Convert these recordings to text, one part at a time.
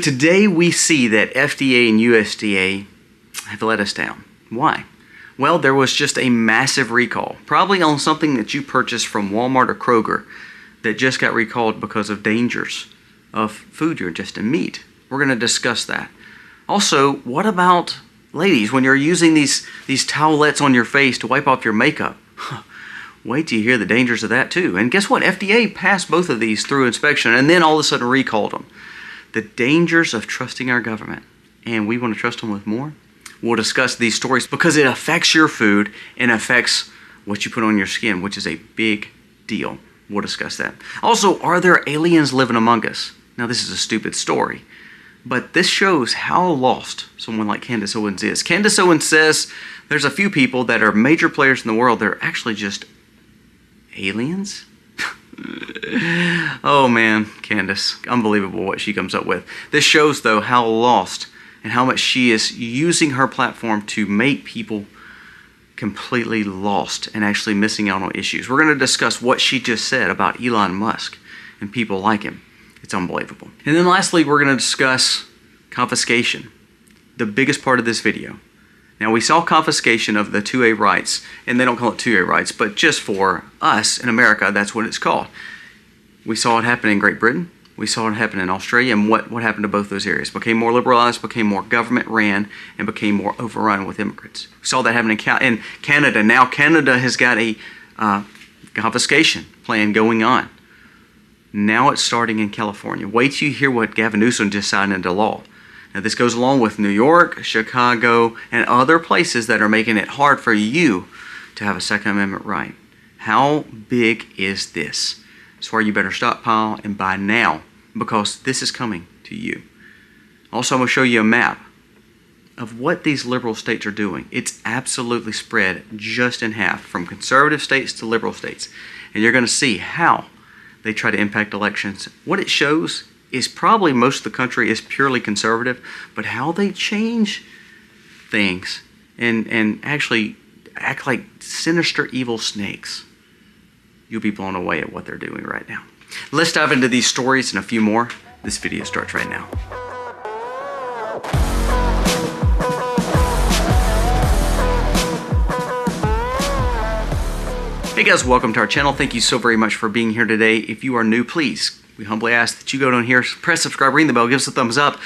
Today we see that FDA and USDA have let us down. Why? Well, there was just a massive recall, probably on something that you purchased from Walmart or Kroger that just got recalled because of dangers of food you're ingesting, meat. We're going to discuss that. Also, what about ladies when you're using these towelettes on your face to wipe off your makeup? Wait till you hear the dangers of that too. And guess what? FDA passed both of these through inspection and then all of a sudden recalled them. The dangers of trusting our government, and we want to trust them with more. We'll discuss these stories because it affects your food and affects what you put on your skin, which is a big deal. We'll discuss that. Also, are there aliens living among us? Now, this is a stupid story, but this shows how lost someone like Candace Owens is. Candace Owens says there's a few people that are major players in the world that are actually just aliens. Oh man, Candace, unbelievable what she comes up with. This shows though how lost and how much she is using her platform to make people completely lost and actually missing out on issues. We're going to discuss what she just said about Elon Musk and people like him. It's unbelievable. And then lastly, we're going to discuss confiscation, the biggest part of this video. Now, we saw confiscation of the 2A rights, and they don't call it 2A rights, but just for us in America, that's what it's called. We saw it happen in Great Britain. We saw it happen in Australia, and what happened to both those areas? Became more liberalized, became more government-ran, and became more overrun with immigrants. We saw that happen in Canada. Now, Canada has got a confiscation plan going on. Now it's starting in California. Wait till you hear what Gavin Newsom just signed into law. Now, this goes along with New York, Chicago, and other places that are making it hard for you to have a Second Amendment right. How big is this? That's why you better stockpile and buy now, because this is coming to you. Also, I'm going to show you a map of what these liberal states are doing. It's absolutely spread just in half, from conservative states to liberal states. And you're going to see how they try to impact elections. What it shows is probably most of the country is purely conservative, but how they change things and actually act like sinister evil snakes, you'll be blown away at what they're doing right now. Let's dive into these stories and a few more. This video starts right now. Hey guys, welcome to our channel. Thank you so very much for being here today. If you are new, please, we humbly ask that you go down here, press subscribe, ring the bell, give us a thumbs up.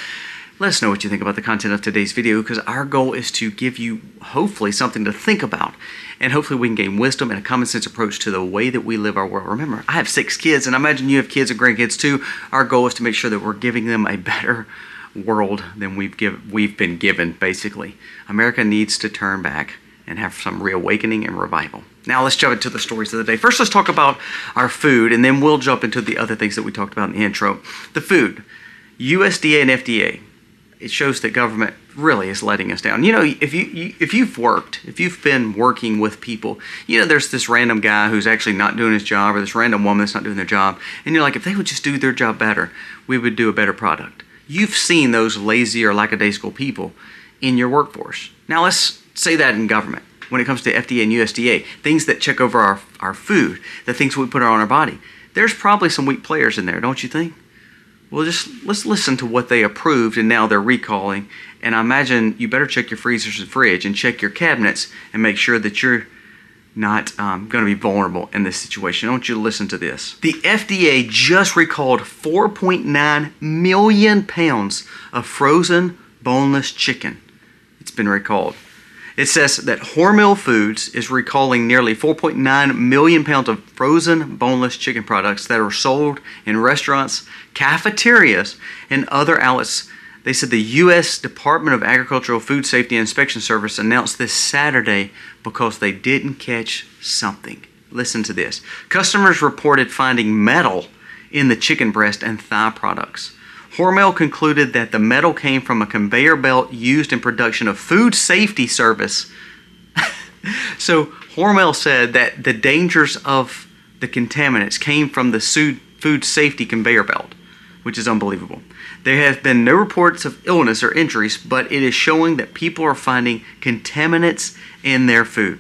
Let us know what you think about the content of today's video, because our goal is to give you, hopefully, something to think about. And hopefully we can gain wisdom and a common sense approach to the way that we live our world. Remember, I have 6 kids, and I imagine you have kids and grandkids too. Our goal is to make sure that we're giving them a better world than we've been given, basically. America needs to turn back and have some reawakening and revival. Now let's jump into the stories of the day. First, let's talk about our food, and then we'll jump into the other things that we talked about in the intro. The food, USDA and FDA. It shows that government really is letting us down. You know, if you've been working with people, you know, there's this random guy who's actually not doing his job, or this random woman that's not doing their job, and you're like, if they would just do their job better, we would do a better product. You've seen those lazy or lackadaisical people in your workforce. Now let's say that in government. When it comes to FDA and USDA, things that check over our food, the things we put on our body, there's probably some weak players in there, don't you think? Well, let's listen to what they approved and now they're recalling. And I imagine you better check your freezers and fridge and check your cabinets and make sure that you're not going to be vulnerable in this situation. I want you to listen to this. The FDA just recalled 4.9 million pounds of frozen boneless chicken. It's been recalled. It says that Hormel Foods is recalling nearly 4.9 million pounds of frozen boneless chicken products that are sold in restaurants, cafeterias, and other outlets. They said the U.S. Department of Agricultural Food Safety and Inspection Service announced this Saturday because they didn't catch something. Listen to this. Customers reported finding metal in the chicken breast and thigh products. Hormel concluded that the metal came from a conveyor belt used in production of food safety service. So Hormel said that the dangers of the contaminants came from the food safety conveyor belt, which is unbelievable. There have been no reports of illness or injuries, but it is showing that people are finding contaminants in their food.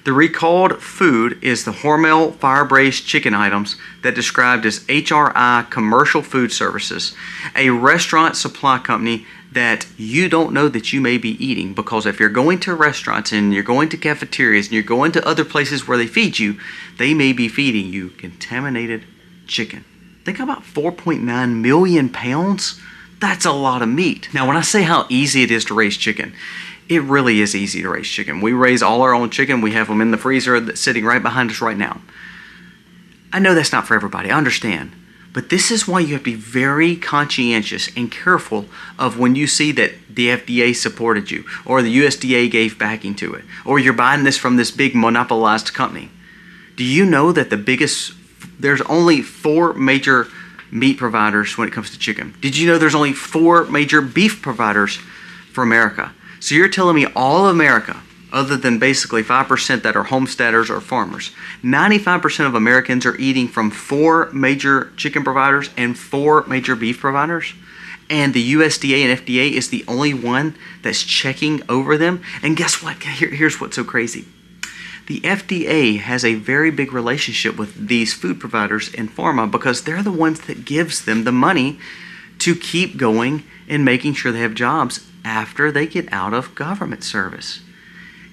The recalled food is the Hormel fire-braised chicken items that described as HRI Commercial Food Services, a restaurant supply company that you don't know that you may be eating, because if you're going to restaurants and you're going to cafeterias and you're going to other places where they feed you, they may be feeding you contaminated chicken. Think about 4.9 million pounds. That's a lot of meat. Now, when I say how easy it is to raise chicken, it really is easy to raise chicken. We raise all our own chicken. We have them in the freezer that's sitting right behind us right now. I know that's not for everybody. I understand. But this is why you have to be very conscientious and careful of when you see that the FDA supported you, or the USDA gave backing to it, or you're buying this from this big monopolized company. Do you know that there's only 4 major meat providers when it comes to chicken? Did you know there's only 4 major beef providers for America? So you're telling me all of America, other than basically 5% that are homesteaders or farmers, 95% of Americans are eating from 4 major chicken providers and 4 major beef providers? And the USDA and FDA is the only one that's checking over them? And guess what? Here's what's so crazy. The FDA has a very big relationship with these food providers and pharma, because they're the ones that gives them the money to keep going and making sure they have jobs after they get out of government service.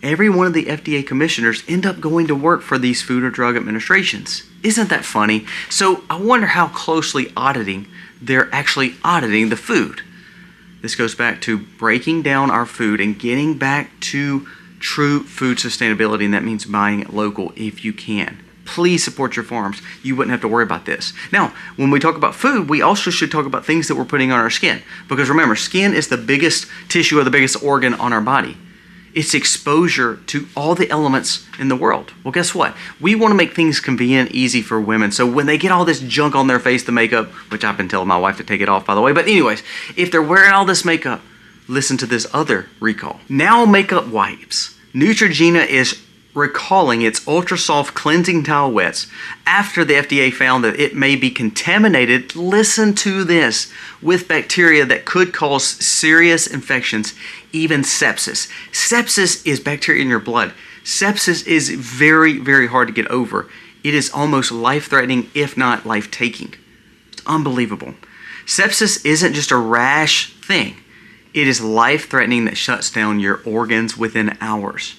Every one of the FDA commissioners end up going to work for these food or drug administrations. Isn't that funny? So I wonder how closely they're actually auditing the food. This goes back to breaking down our food and getting back to true food sustainability, and that means buying it local if you can. Please support your farms. You wouldn't have to worry about this. Now, when we talk about food, we also should talk about things that we're putting on our skin. Because remember, skin is the biggest tissue or the biggest organ on our body. It's exposure to all the elements in the world. Well, guess what? We want to make things convenient, easy for women. So when they get all this junk on their face, the makeup, which I've been telling my wife to take it off, by the way. But anyways, if they're wearing all this makeup, listen to this other recall. Now makeup wipes. Neutrogena is recalling its ultra soft cleansing towel wets after the FDA found that it may be contaminated, listen to this, with bacteria that could cause serious infections, even sepsis. Sepsis is bacteria in your blood. Sepsis is very, very hard to get over. It is almost life-threatening, if not life-taking. It's unbelievable. Sepsis isn't just a rash thing. It is life-threatening that shuts down your organs within hours.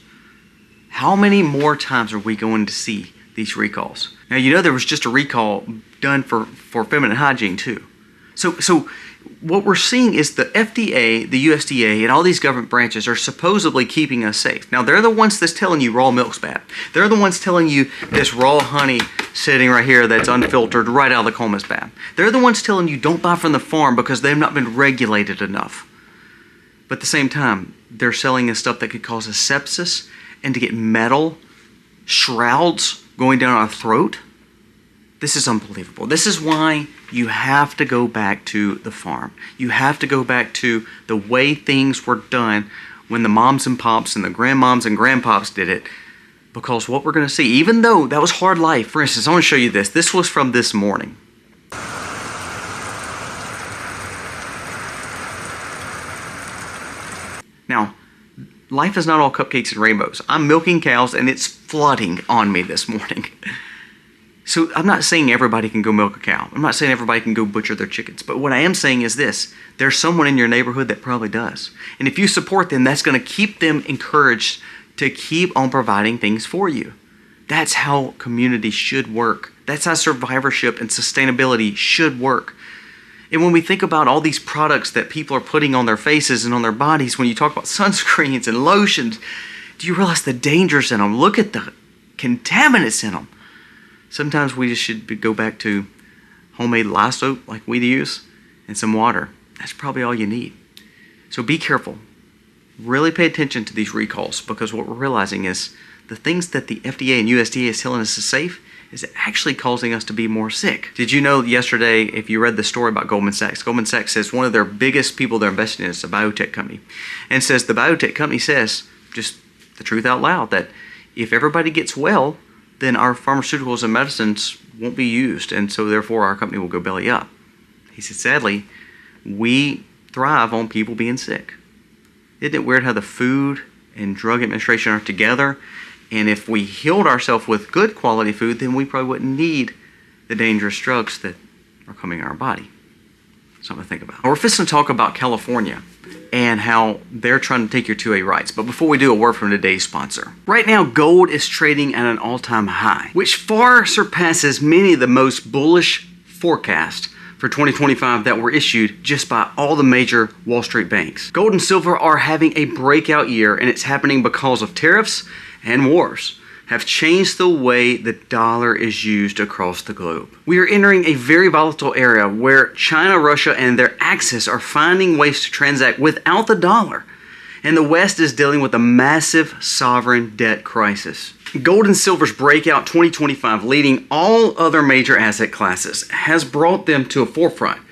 How many more times are we going to see these recalls? Now, you know there was just a recall done for feminine hygiene too. So what we're seeing is the FDA, the USDA, and all these government branches are supposedly keeping us safe. Now, they're the ones that's telling you raw milk's bad. They're the ones telling you this raw honey sitting right here that's unfiltered right out of the comb is bad. They're the ones telling you don't buy from the farm because they've not been regulated enough. But at the same time, they're selling us stuff that could cause us sepsis and to get metal shrouds going down our throat. This is unbelievable. This is why you have to go back to the farm. You have to go back to the way things were done when the moms and pops and the grandmoms and grandpops did it. Because what we're going to see, even though that was hard life, for instance, I want to show you this. This was from this morning. Now, life is not all cupcakes and rainbows. I'm milking cows and it's flooding on me this morning. So I'm not saying everybody can go milk a cow. I'm not saying everybody can go butcher their chickens. But what I am saying is this. There's someone in your neighborhood that probably does. And if you support them, that's going to keep them encouraged to keep on providing things for you. That's how community should work. That's how survivorship and sustainability should work. And when we think about all these products that people are putting on their faces and on their bodies, when you talk about sunscreens and lotions, do you realize the dangers in them? Look at the contaminants in them. Sometimes we just should go back to homemade lye soap like we use and some water. That's probably all you need. So be careful. Really pay attention to these recalls, because what we're realizing is the things that the FDA and USDA is telling us is safe is actually causing us to be more sick. Did you know yesterday, if you read the story about Goldman Sachs says one of their biggest people they're investing in is a biotech company. And says the biotech company says, just the truth out loud, that if everybody gets well, then our pharmaceuticals and medicines won't be used, and so therefore our company will go belly up. He said, sadly, we thrive on people being sick. Isn't it weird how the Food and Drug Administration are together And if we healed ourselves with good quality food, then we probably wouldn't need the dangerous drugs that are coming in our body. Something to think about. We're fixing to talk about California and how they're trying to take your 2A rights. But before we do, a word from today's sponsor. Right now, gold is trading at an all-time high, which far surpasses many of the most bullish forecasts for 2025 that were issued just by all the major Wall Street banks. Gold and silver are having a breakout year, and it's happening because of tariffs and wars have changed the way the dollar is used across the globe. We are entering a very volatile era where China, Russia, and their axis are finding ways to transact without the dollar, and the West is dealing with a massive sovereign debt crisis. Gold and silver's breakout 2025, leading all other major asset classes, has brought them to a forefront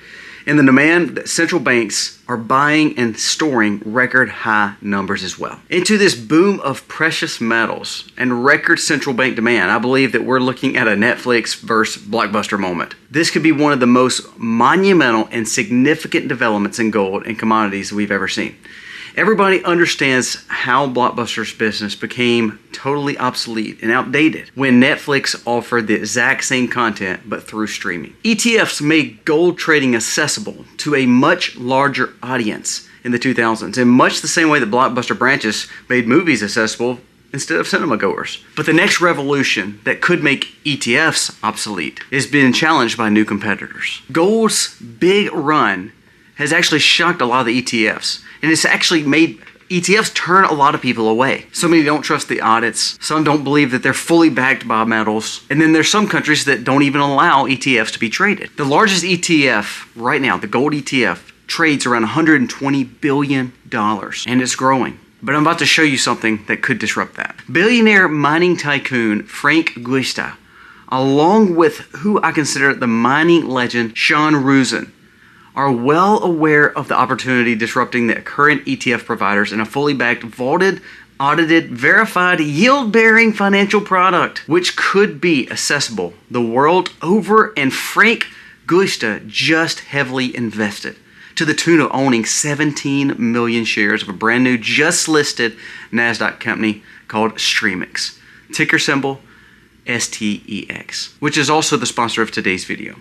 in the demand that central banks are buying and storing record high numbers as well. Into this boom of precious metals and record central bank demand, I believe that we're looking at a Netflix versus Blockbuster moment. This could be one of the most monumental and significant developments in gold and commodities we've ever seen. Everybody understands how Blockbuster's business became totally obsolete and outdated when Netflix offered the exact same content but through streaming. ETFs made gold trading accessible to a much larger audience in the 2000s, in much the same way that Blockbuster branches made movies accessible instead of cinema goers. But the next revolution that could make ETFs obsolete is being challenged by new competitors. Gold's big run has actually shocked a lot of the ETFs. And it's actually made ETFs turn a lot of people away. So many don't trust the audits. Some don't believe that they're fully backed by metals. And then there's some countries that don't even allow ETFs to be traded. The largest ETF right now, the gold ETF, trades around $120 billion. And it's growing. But I'm about to show you something that could disrupt that. Billionaire mining tycoon Frank Guista, along with who I consider the mining legend Sean Roosen, are well aware of the opportunity disrupting the current ETF providers in a fully backed, vaulted, audited, verified, yield-bearing financial product, which could be accessible the world over. And Frank Guista just heavily invested to the tune of owning 17 million shares of a brand new, just listed NASDAQ company called STEX, ticker symbol STEX, which is also the sponsor of today's video.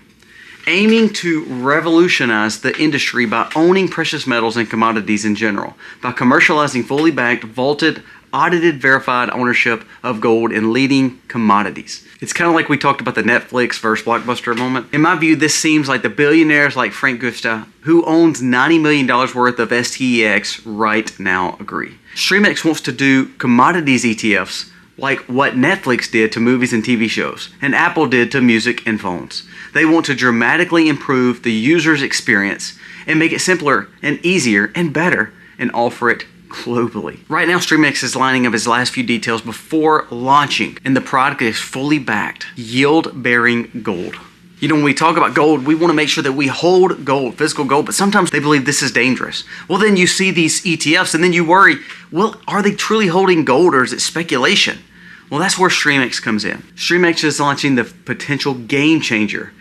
Aiming to revolutionize the industry by owning precious metals and commodities in general, by commercializing fully backed, vaulted, audited, verified ownership of gold and leading commodities. It's kind of like we talked about the Netflix versus Blockbuster moment. In my view, this seems like the billionaires like Frank Guista, who owns $90 million worth of STEX right now, agree. STEX wants to do commodities ETFs like what Netflix did to movies and TV shows, and Apple did to music and phones. They want to dramatically improve the user's experience and make it simpler and easier and better and offer it globally. Right now, STEX is lining up his last few details before launching, and the product is fully backed, yield-bearing gold. You know, when we talk about gold, we want to make sure that we hold gold, physical gold, but sometimes they believe this is dangerous. Well, then you see these ETFs and then you worry, well, are they truly holding gold or is it speculation? Well, that's where STEX comes in. STEX is launching the potential game changer.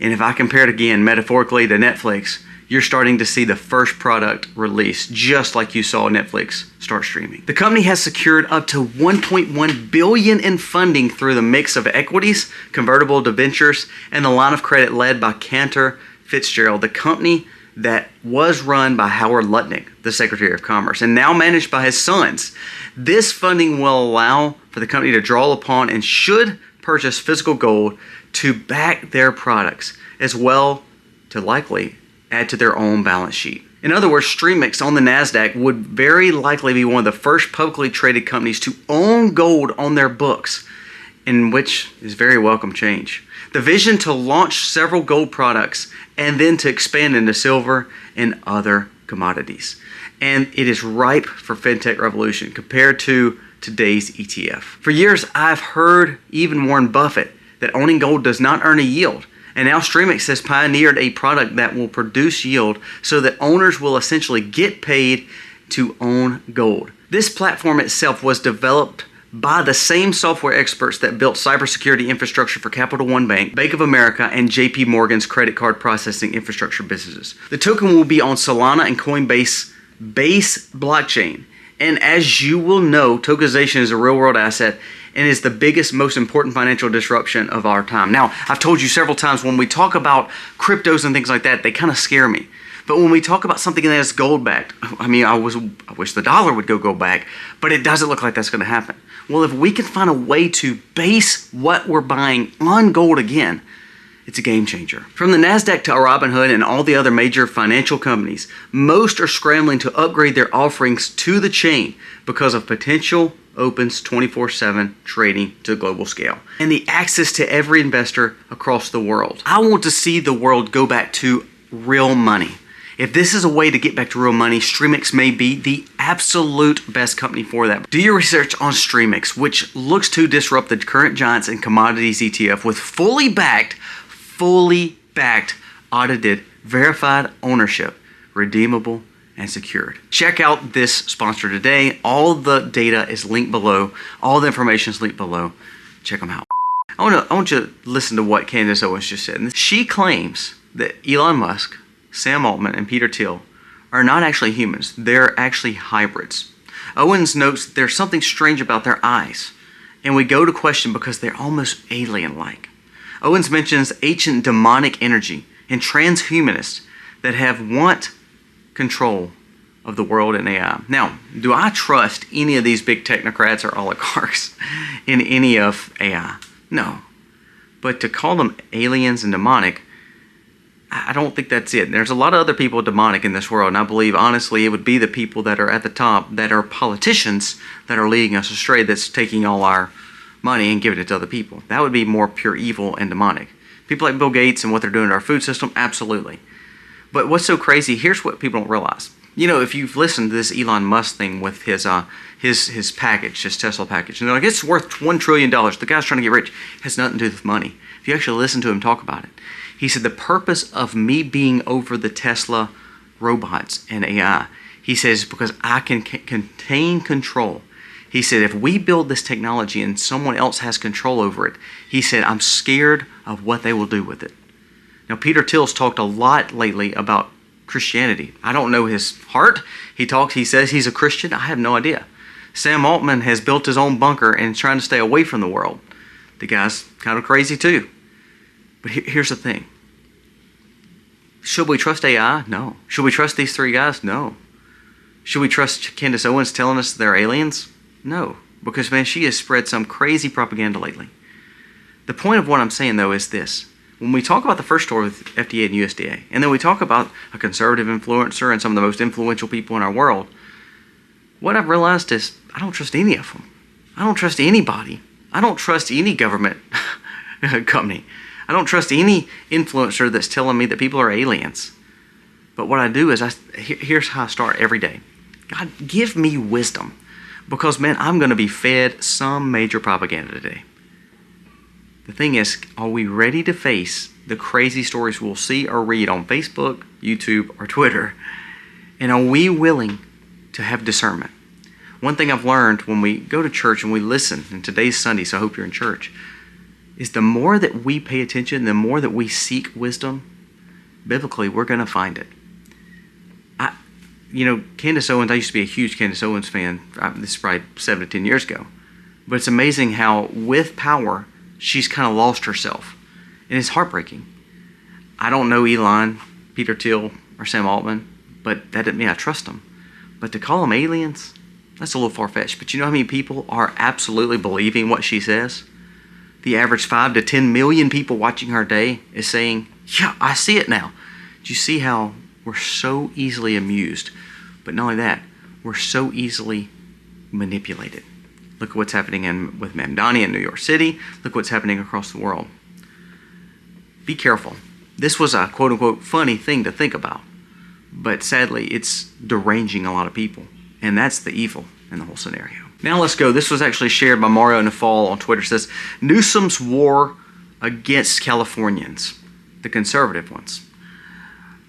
And if I compare it again, metaphorically, to Netflix, you're starting to see the first product released, just like you saw Netflix start streaming. The company has secured up to $1.1 billion in funding through the mix of equities, convertible debentures, and the line of credit led by Cantor Fitzgerald, the company that was run by Howard Lutnick, the Secretary of Commerce, and now managed by his sons. This funding will allow for the company to draw upon and should purchase physical gold to back their products, as well to likely add to their own balance sheet. In other words, STEX on the NASDAQ would very likely be one of the first publicly traded companies to own gold on their books, in which is very welcome change. The vision to launch several gold products and then to expand into silver and other commodities. And it is ripe for fintech revolution compared to today's ETF. For years, I've heard even Warren Buffett that owning gold does not earn a yield. And now STEX has pioneered a product that will produce yield so that owners will essentially get paid to own gold. This platform itself was developed by the same software experts that built cybersecurity infrastructure for Capital One Bank, Bank of America, and JP Morgan's credit card processing infrastructure businesses. The token will be on Solana and Coinbase Base blockchain. And as you will know, tokenization is a real-world asset, and is the biggest, most important financial disruption of our time. Now, I've told you several times when we talk about cryptos and things like that, they kind of scare me. But when we talk about something that is gold-backed, I mean, I wish the dollar would go gold back, but it doesn't look like that's going to happen. Well, if we can find a way to base what we're buying on gold again, it's a game changer. From the NASDAQ to Robinhood and all the other major financial companies, most are scrambling to upgrade their offerings to the chain because of potential opens 24/7 trading to a global scale and the access to every investor across the world. I want to see the world go back to real money. If this is a way to get back to real money, StreamX may be the absolute best company for that. Do your research on StreamX, which looks to disrupt the current giants in commodities ETF with fully backed, audited, verified ownership, redeemable, and secured. Check out this sponsor today. All the data is linked below. All the information is linked below. Check them out. I want you to listen to what Candace Owens just said. She claims that Elon Musk, Sam Altman, and Peter Thiel are not actually humans. They're actually hybrids. Owens notes that there's something strange about their eyes, and we go to question because they're almost alien-like. Owens mentions ancient demonic energy and transhumanists that want control of the world and AI. Now, do I trust any of these big technocrats or oligarchs in any of AI? No. But to call them aliens and demonic, I don't think that's it. There's a lot of other people demonic in this world, and I believe, honestly, it would be the people that are at the top, that are politicians, that are leading us astray, that's taking all our money and giving it to other people. That would be more pure evil and demonic. People like Bill Gates and what they're doing to our food system, absolutely. But what's so crazy, here's what people don't realize. You know, if you've listened to this Elon Musk thing with his package, his Tesla package, and they're like, it's worth $1 trillion. The guy's trying to get rich. It has nothing to do with money. If you actually listen to him talk about it, he said, the purpose of me being over the Tesla robots and AI, he says, because I can contain control. He said, if we build this technology and someone else has control over it, he said, I'm scared of what they will do with it. Now, Peter Thiel's talked a lot lately about Christianity. I don't know his heart. He says he's a Christian. I have no idea. Sam Altman has built his own bunker and is trying to stay away from the world. The guy's kind of crazy too. But here's the thing. Should we trust AI? No. Should we trust these three guys? No. Should we trust Candace Owens telling us they're aliens? No. Because, man, she has spread some crazy propaganda lately. The point of what I'm saying, though, is this. When we talk about the first story with FDA and USDA, and then we talk about a conservative influencer and some of the most influential people in our world, what I've realized is I don't trust any of them. I don't trust anybody. I don't trust any government company. I don't trust any influencer that's telling me that people are aliens. But what I do is, here's how I start every day. God, give me wisdom. Because, man, I'm going to be fed some major propaganda today. The thing is, are we ready to face the crazy stories we'll see or read on Facebook, YouTube, or Twitter? And are we willing to have discernment? One thing I've learned when we go to church and we listen, and today's Sunday, so I hope you're in church, is the more that we pay attention, the more that we seek wisdom, biblically, we're going to find it. Candace Owens, I used to be a huge Candace Owens fan. This is probably 7 to 10 years ago. But it's amazing how, with power, she's kind of lost herself. And it's heartbreaking. I don't know Elon, Peter Thiel, or Sam Altman, but that doesn't mean I trust them. But to call them aliens, that's a little far-fetched. But you know how many people are absolutely believing what she says? The average 5 to 10 million people watching her day is saying, yeah, I see it now. Do you see how we're so easily amused? But not only that, we're so easily manipulated. Look at what's happening with Mamdani in New York City. Look what's happening across the world. Be careful. This was a quote-unquote funny thing to think about. But sadly, it's deranging a lot of people. And that's the evil in the whole scenario. Now let's go. This was actually shared by Mario Nafal on Twitter. It says, Newsom's war against Californians, the conservative ones.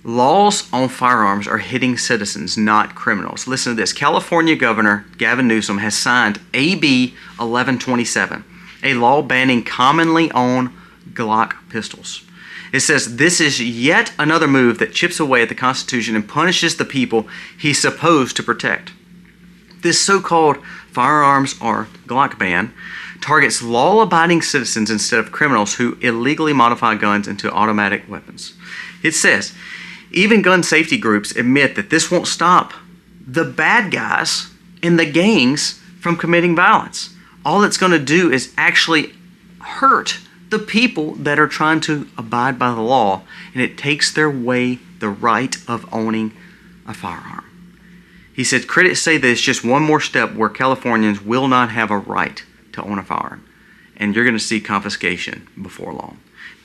Laws on firearms are hitting citizens, not criminals. Listen to this. California Governor Gavin Newsom has signed AB 1127, a law banning commonly owned Glock pistols. It says this is yet another move that chips away at the Constitution and punishes the people he's supposed to protect. This so-called firearms or Glock ban targets law-abiding citizens instead of criminals who illegally modify guns into automatic weapons. It says, even gun safety groups admit that this won't stop the bad guys and the gangs from committing violence. All it's going to do is actually hurt the people that are trying to abide by the law, and it takes away the right of owning a firearm. He said critics say that it's just one more step where Californians will not have a right to own a firearm, and you're going to see confiscation before long.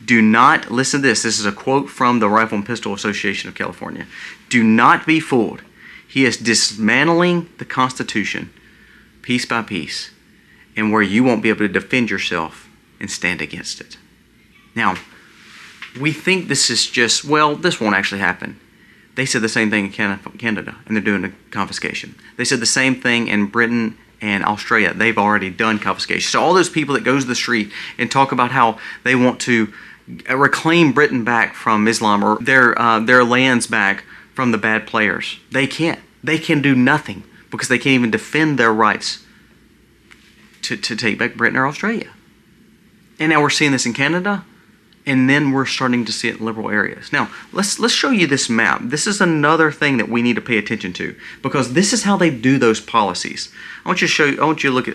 Do not, listen to this, this is a quote from the Rifle and Pistol Association of California. Do not be fooled. He is dismantling the Constitution piece by piece, and where you won't be able to defend yourself and stand against it. Now, we think this is just, well, this won't actually happen. They said the same thing in Canada, and they're doing a confiscation. They said the same thing in Britain and Australia. They've already done confiscation. So all those people that go to the street and talk about how they want to reclaim Britain back from Islam or their lands back from the bad players, they can't. They can do nothing because they can't even defend their rights to take back Britain or Australia. And now we're seeing this in Canada, and then we're starting to see it in liberal areas. Now, let's show you this map. This is another thing that we need to pay attention to because this is how they do those policies. I want you to look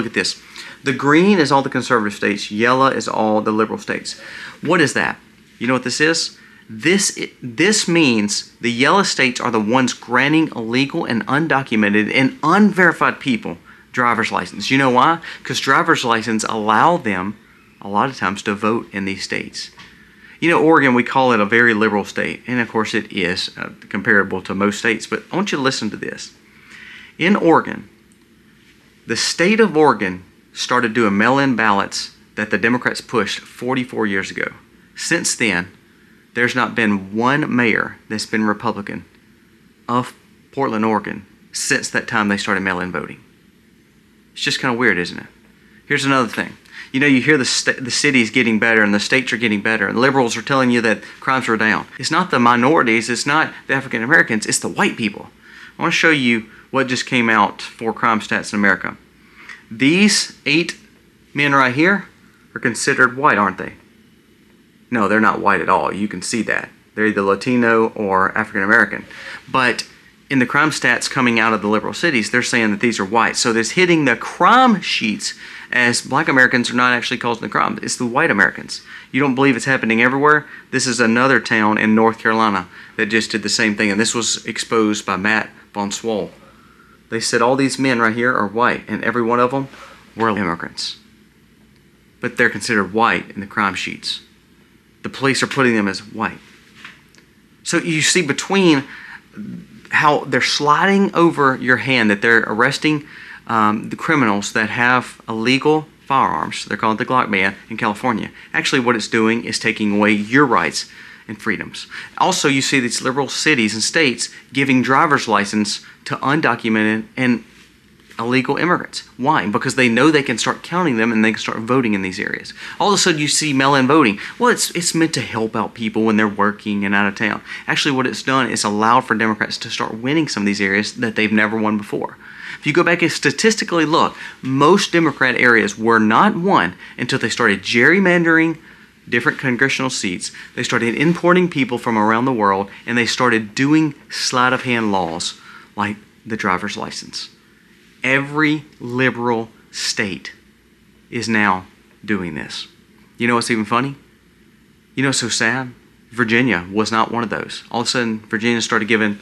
at this. The green is all the conservative states. Yellow is all the liberal states. What is that? You know what this is? This means the yellow states are the ones granting illegal and undocumented and unverified people driver's license. You know why? Because driver's license allow them a lot of times to vote in these states. You know, Oregon, we call it a very liberal state, and of course it is comparable to most states, but I want you to listen to this. In Oregon, the state of Oregon started doing mail-in ballots that the Democrats pushed 44 years ago. Since then, there's not been one mayor that's been Republican of Portland, Oregon, since that time they started mail-in voting. It's just kind of weird, isn't it? Here's another thing. You know, you hear the cities getting better and the states are getting better and liberals are telling you that crimes are down. It's not the minorities, it's not the African Americans, it's the white people. I want to show you what just came out for crime stats in America. These 8 men right here are considered white, aren't they? No, they're not white at all. You can see that. They're either Latino or African American. But in the crime stats coming out of the liberal cities, they're saying that these are white. So this hitting the crime sheets as black Americans are not actually causing the crime. It's the white Americans. You don't believe it's happening everywhere? This is another town in North Carolina that just did the same thing. And this was exposed by Matt Von Swoll. They said all these men right here are white, and every one of them were immigrants. But they're considered white in the crime sheets. The police are putting them as white. So you see between how they're sliding over your hand, that they're arresting the criminals that have illegal firearms. They're called the Glock ban in California. Actually, what it's doing is taking away your rights and freedoms. Also, you see these liberal cities and states giving driver's license to undocumented and illegal immigrants. Why? Because they know they can start counting them and they can start voting in these areas. All of a sudden you see mail-in voting. Well, it's meant to help out people when they're working and out of town. Actually, what it's done is allowed for Democrats to start winning some of these areas that they've never won before. If you go back and statistically look, most Democrat areas were not won until they started gerrymandering different congressional seats. They started importing people from around the world, and they started doing sleight of hand laws like the driver's license. Every liberal state is now doing this. You know what's even funny? You know what's so sad? Virginia was not one of those. All of a sudden, Virginia started giving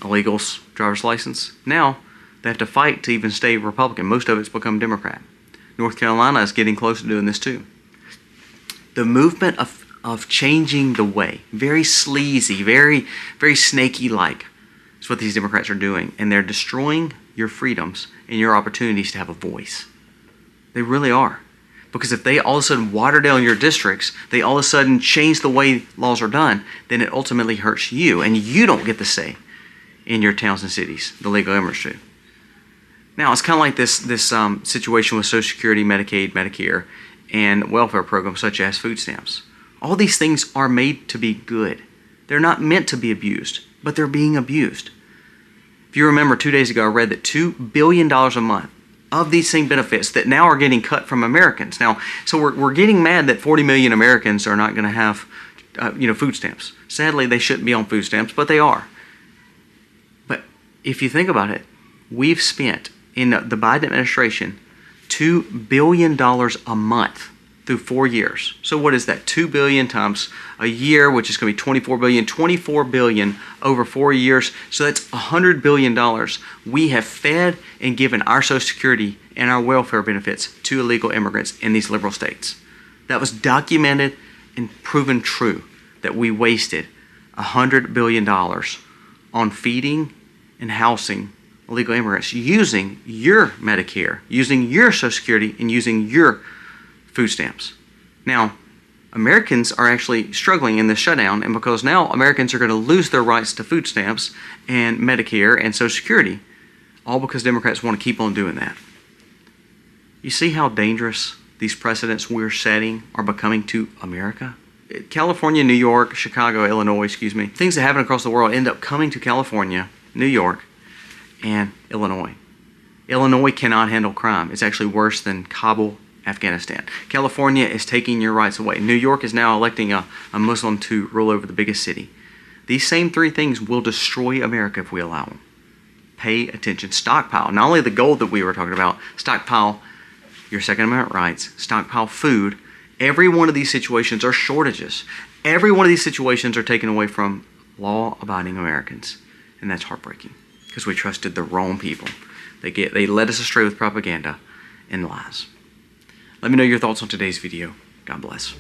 illegals driver's license. Now, they have to fight to even stay Republican. Most of it's become Democrat. North Carolina is getting close to doing this too. The movement of changing the way, very sleazy, very, very snaky-like, is what these Democrats are doing. And they're destroying your freedoms and your opportunities to have a voice. They really are. Because if they all of a sudden water down your districts, they all of a sudden change the way laws are done, then it ultimately hurts you, and you don't get the say in your towns and cities. The legal immigrants do. Now, it's kind of like this situation with Social Security, Medicaid, Medicare, and welfare programs such as food stamps. All these things are made to be good. They're not meant to be abused, but they're being abused. If you remember 2 days ago, I read that $2 billion a month of these same benefits that now are getting cut from Americans. Now, so we're getting mad that 40 million Americans are not going to have food stamps. Sadly, they shouldn't be on food stamps, but they are. But if you think about it, we've spent in the Biden administration $2 billion a month through 4 years. So what is that? 2 billion times a year, which is going to be 24 billion. 24 billion over 4 years. So that's $100 billion we have fed and given our Social Security and our welfare benefits to illegal immigrants in these liberal states. That was documented and proven true, that we wasted $100 billion on feeding and housing illegal immigrants using your Medicare, using your Social Security, and using your food stamps. Now, Americans are actually struggling in this shutdown, and because now Americans are going to lose their rights to food stamps and Medicare and Social Security, all because Democrats want to keep on doing that. You see how dangerous these precedents we're setting are becoming to America? California, New York, Chicago, Illinois, things that happen across the world end up coming to California, New York, and Illinois. Illinois cannot handle crime. It's actually worse than Kabul, Afghanistan. California is taking your rights away. New York is now electing a Muslim to rule over the biggest city. These same three things will destroy America if we allow them. Pay attention. Stockpile. Not only the gold that we were talking about, stockpile your Second Amendment rights, stockpile food. Every one of these situations are shortages. Every one of these situations are taken away from law-abiding Americans. And that's heartbreaking because we trusted the wrong people. They led us astray with propaganda and lies. Let me know your thoughts on today's video. God bless.